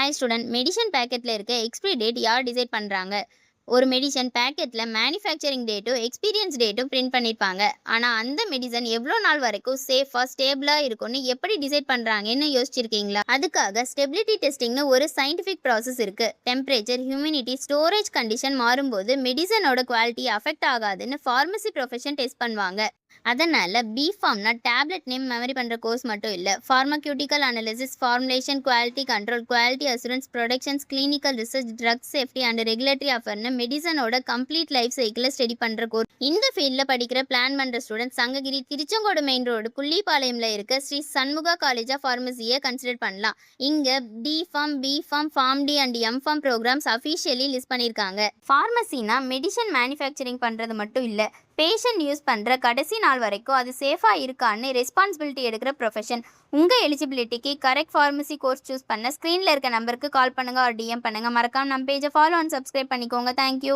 Hi student, medicine பேக்கெட்டில் இருக்க expiry date யார் டிசைட் பண்ணுறாங்க? ஒரு மெடிசன் பேக்கெட்டில் மேனுஃபேக்சரிங் டேட்டும் எக்ஸ்பீரியன்ஸ் டேட்டும் பிரிண்ட் பண்ணியிருப்பாங்க. ஆனால் அந்த மெடிசன் எவ்வளோ நாள் வரைக்கும் சேஃபாக ஸ்டேபிளாக இருக்கும்னு எப்படி டிசைட் பண்ணுறாங்கன்னு யோசிச்சிருக்கீங்களா? அதுக்காக ஸ்டெபிலிட்டி டெஸ்டிங்னு ஒரு சயின்டிஃபிக் ப்ராசஸ் இருக்குது. டெம்பரேச்சர், ஹியூமிடிட்டி, ஸ்டோரேஜ் கண்டிஷன் மாறும்போது மெடிசனோட குவாலிட்டி அஃபெக்ட் ஆகாதுன்னு ஃபார்மசி ப்ரொஃபஷன் டெஸ்ட் பண்ணுவாங்க. அதனால பிஃபார்ம்னா டேப்லெட் நேம் மெமரி பண்ணுற கோர்ஸ் மட்டும் இல்லை. Pharmaceutical analysis, formulation, quality control, quality assurance, productions, clinical research, drug safety and regulatory அஃபேர்னு மெடிசனோட கம்ப்ளீட் லைஃப் சைக்கிளை ஸ்டடி பண்ணுற கோர்ஸ். இந்த ஃபீல்டில் படிக்கிற பிளான் பண்ணுற student Sankagiri, Tiruchengode main road, புள்ளிப்பாளையம்ல இருக்க ஸ்ரீ சண்முகா காலேஜ் ஆஃப் ஃபார்மசியை கன்சிடர் பண்ணலாம். இங்கே D Pharm, B Pharm, pharm D and M Pharm programs officially list பண்ணியிருக்காங்க. ஃபார்மசினா மெடிசன் மேனுஃபேக்சரிங் பண்ணுறது மட்டும் இல்லை, பேஷண்ட் யூஸ் பண்ணுற கடைசி நாள் வரைக்கும் அது சேஃபாக இருக்கான்னு ரெஸ்பான்சிபிலிட்டி எடுக்கிற ப்ரொஃபஷன். உங்கள் எலிஜிபிலிட்டிக்கு கரெக்ட் ஃபார்மசி கோர்ஸ் சூஸ் பண்ண ஸ்க்ரீனில் இருக்க நம்பருக்கு கால் பண்ணுங்கள் ஆர் டிஎம் பண்ணுங்கள். மறக்காம நம்ம பேஜை ஃபாலோ அண்ட் சப்ஸ்கிரைப் பண்ணிக்கோங்க. தேங்க்யூ.